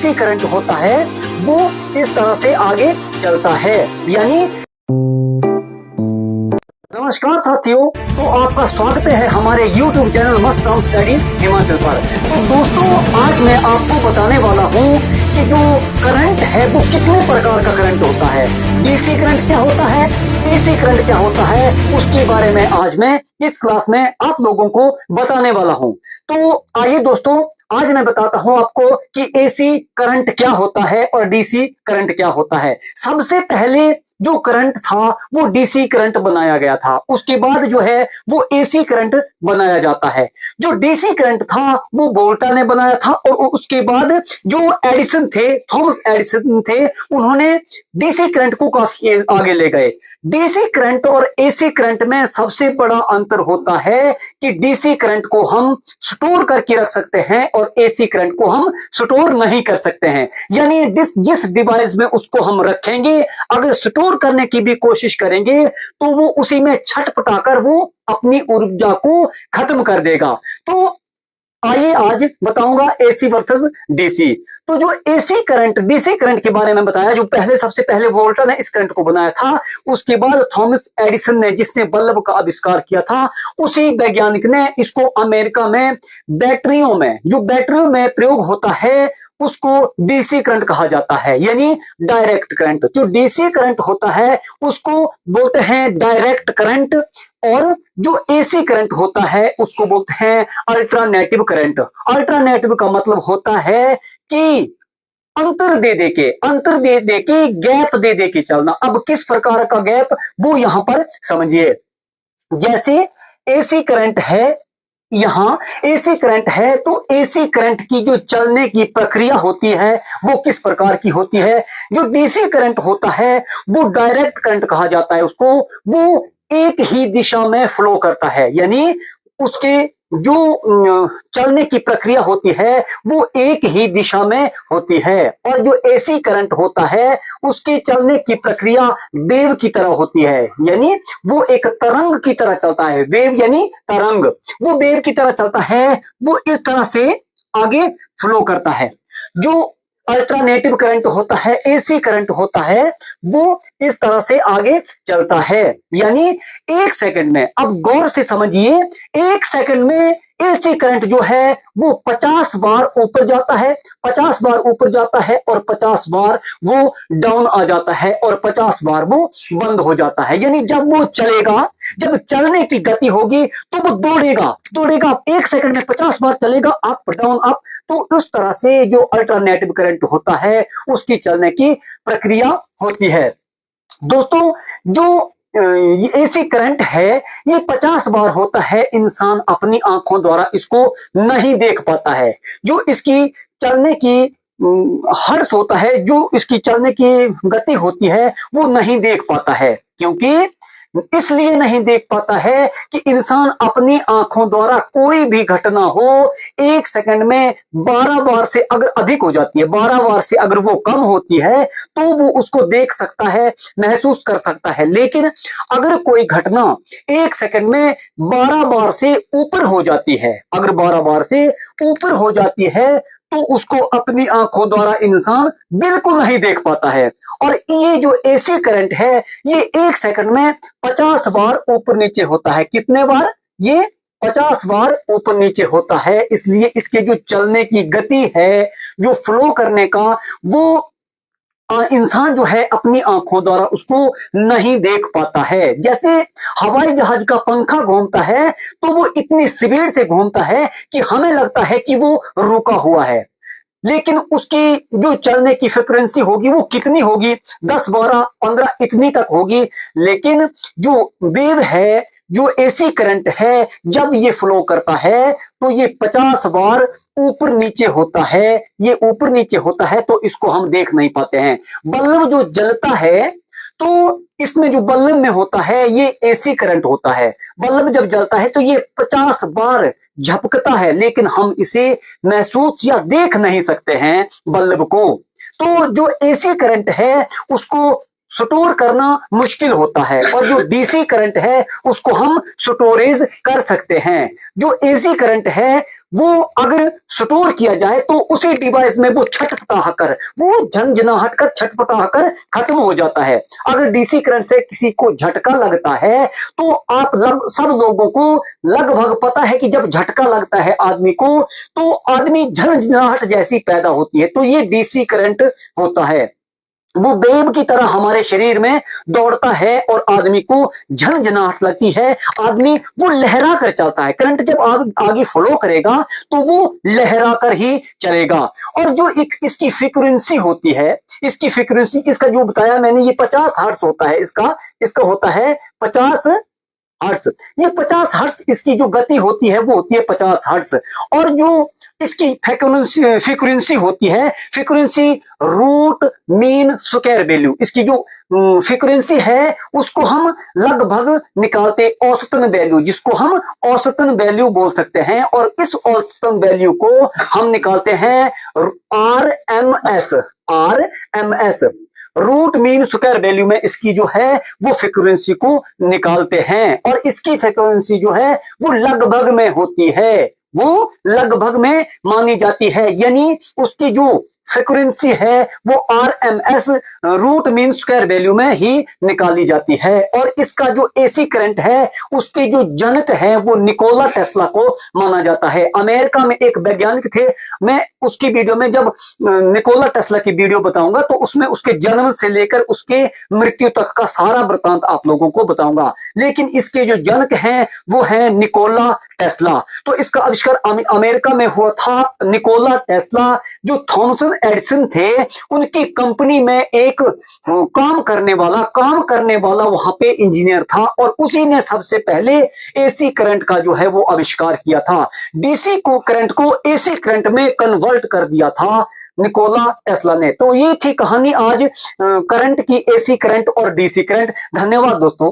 DC current होता है वो इस तरह से आगे चलता है। यानी नमस्कार साथियों, तो आपका स्वागत है हमारे YouTube चैनल मस्त काम स्टडी हिमाचल पर। तो दोस्तों, आज मैं आपको बताने वाला हूँ कि जो करंट है वो कितने प्रकार का करंट होता है। डीसी करंट क्या होता है, एसी करंट क्या होता है, उसके बारे में आज मैं इस क्लास में आप लोगों को बताने वाला हूँ। तो आइए दोस्तों, आज मैं बताता हूं आपको कि एसी करंट क्या होता है और डीसी करंट क्या होता है। सबसे पहले जो करंट था वो डीसी करंट बनाया गया था, उसके बाद जो है वो एसी करंट बनाया जाता है। जो डीसी करंट था वो वोल्टा ने बनाया था और उसके बाद जो एडिसन थे, थॉमस एडिसन थे, उन्होंने डीसी करंट को काफी आगे ले गए। डीसी करंट और एसी करंट में सबसे बड़ा अंतर होता है कि डीसी करंट को हम स्टोर करके रख सकते हैं और एसी करंट को हम स्टोर नहीं कर सकते हैं। यानी जिस डिवाइस में उसको हम रखेंगे, अगर स्टोर करने की भी कोशिश करेंगे तो वो उसी में छटपटाकर वो अपनी ऊर्जा को खत्म कर देगा। तो आइए आज बताऊंगा एसी वर्सेस डीसी। तो जो एसी करंट, डीसी करंट के बारे में बताया, जो सबसे पहले वोल्टा ने इस करंट को बनाया था, उसके बाद थॉमस एडिसन ने, जिसने बल्ब का आविष्कार किया था, उसी वैज्ञानिक ने इसको अमेरिका में बैटरियों में, जो बैटरियों में प्रयोग होता है, उसको डीसी करंट कहा जाता है, यानी डायरेक्ट करंट। जो डीसी करंट होता है उसको बोलते हैं डायरेक्ट करंट, और जो एसी करंट होता है उसको बोलते हैं अल्टरनेटिव करंट। अल्टरनेटिव का मतलब होता है कि अंतर दे दे के गैप दे दे के चलना। अब किस प्रकार का गैप, वो यहां पर समझिए। जैसे एसी करंट है, यहां एसी करंट है, तो एसी करंट की जो चलने की प्रक्रिया होती है वो किस प्रकार की होती है। जो डीसी करंट होता है वो डायरेक्ट करंट कहा जाता है उसको, वो एक ही दिशा में फ्लो करता है, यानी उसके जो चलने की प्रक्रिया होती है वो एक ही दिशा में होती है। और जो एसी करंट होता है उसके चलने की प्रक्रिया वेव की तरह होती है, यानी वो एक तरंग की तरह चलता है। वेव यानी तरंग, वो वेव की तरह चलता है, वो इस तरह से आगे फ्लो करता है। जो अल्टरनेटिव करंट होता है, एसी करंट होता है, वो इस तरह से आगे चलता है, यानी एक सेकंड में, अब गौर से समझिए, एक सेकंड में एसी करंट जो है वो 50 बार ऊपर जाता है, 50 बार ऊपर जाता है और 50 बार वो डाउन आ जाता है और 50 बार वो बंद हो जाता है। यानी जब वो चलेगा, जब चलने की गति होगी तो वो दौड़ेगा एक सेकंड में 50 बार चलेगा, अप डाउन अप। तो उस तरह से जो अल्टरनेटिव करंट होता है उसकी चलने की प्रक्रिया होती है। दोस्तों, जो एसी करंट है ये 50 बार होता है, इंसान अपनी आंखों द्वारा इसको नहीं देख पाता है। जो इसकी चलने की हर्ष होता है, जो इसकी चलने की गति होती है, वो नहीं देख पाता है। क्योंकि इसलिए नहीं देख पाता है कि इंसान अपनी आंखों द्वारा कोई भी घटना हो, एक सेकंड में 12 बार से अगर अधिक हो जाती है, 12 बार से अगर वो कम होती है तो वो उसको देख सकता है, महसूस कर सकता है। लेकिन अगर कोई घटना एक सेकंड में 12 बार से ऊपर हो जाती है, अगर 12 बार से ऊपर हो जाती है तो उसको अपनी आंखों द्वारा इंसान बिल्कुल नहीं देख पाता है। और ये जो एसी करंट है ये एक सेकंड में 50 बार ऊपर नीचे होता है। कितने बार? ये 50 बार ऊपर नीचे होता है। इसलिए इसके जो चलने की गति है, जो फ्लो करने का, वो इंसान जो है अपनी आंखों द्वारा उसको नहीं देख पाता है। जैसे हवाई जहाज का पंखा घूमता है तो वो इतनी स्पीड से घूमता है कि हमें लगता है कि वो रुका हुआ है, लेकिन उसकी जो चलने की फ्रीक्वेंसी होगी वो कितनी होगी? 10, 12, 15 इतनी तक होगी। लेकिन जो वेव है, जो एसी करंट है, जब ये फ्लो करता है तो ये 50 बार ऊपर नीचे होता है। ये ऊपर नीचे होता है तो इसको हम देख नहीं पाते हैं। बल्ब जो जलता है तो इसमें जो बल्ब में होता है ये एसी करंट होता है। बल्ब जब जलता है तो ये 50 बार झपकता है, लेकिन हम इसे महसूस या देख नहीं सकते हैं बल्ब को। तो जो एसी करंट है उसको स्टोर करना मुश्किल होता है, और जो डीसी करंट है उसको हम स्टोरेज कर सकते हैं। जो एसी करंट है वो अगर स्टोर किया जाए तो उसी डिवाइस में वो छटपटाकर, वो झंझनाहट कर छटपटाकर खत्म हो जाता है। अगर डीसी करंट से किसी को झटका लगता है तो आप सब लोगों को लगभग पता है कि जब झटका लगता है आदमी को तो आदमी झंझनाहट जैसी पैदा होती है, तो ये डीसी करंट होता है। वो वेव की तरह हमारे शरीर में दौड़ता है और आदमी को झंझनाहट लगती है, आदमी वो लहरा कर चलता है। करंट जब आगे फ्लो करेगा तो वो लहरा कर ही चलेगा। और जो इसकी फ्रीक्वेंसी होती है, इसकी फ्रीक्वेंसी, इसका जो बताया मैंने, ये 50 हर्ट्ज होता है, इसका होता है 50 हर्ट्ज। ये 50 हर्ट्ज इसकी जो गति होती है वो होती है 50 हर्ट्ज। और जो इसकी फ्रीक्वेंसी होती है, frequency root mean square value, इसकी जो फ्रीक्वेंसी है उसको हम लगभग निकालते औसतन वैल्यू, जिसको हम औसतन वैल्यू बोल सकते हैं, और इस औसतन वैल्यू को हम निकालते हैं RMS। Root mean square value में इसकी जो है वो फ्रीक्वेंसी को निकालते हैं, और इसकी फ्रीक्वेंसी जो है वो लगभग में होती है, वो लगभग में मानी जाती है, यानी उसकी जो फ्रीक्वेंसी है वो RMS root mean square value में ही निकाली जाती है। और इसका जो एसी करंट है उसके जो जनक है वो निकोला टेस्ला को माना जाता है। अमेरिका में एक वैज्ञानिक थे, मैं उसकी वीडियो में जब निकोला टेस्ला की वीडियो बताऊंगा तो उसमें उसके जन्म से लेकर उसके मृत्यु तक का सारा वृतांत आप लोगों को बताऊंगा, लेकिन इसके जो जनक हैं वो है निकोला टेस्ला। तो इसका आविष्कार अमेरिका में हुआ था। निकोला टेस्ला जो थॉमसन एडिसन थे उनकी कंपनी में एक काम करने वाला वहां पे इंजीनियर था, और उसी ने सबसे पहले एसी करंट का जो है वो आविष्कार किया था। डीसी को करंट को एसी करंट में कन्वर्ट कर दिया था निकोला टेस्ला ने। तो ये थी कहानी आज करंट की, एसी करंट और डीसी करंट। धन्यवाद दोस्तों।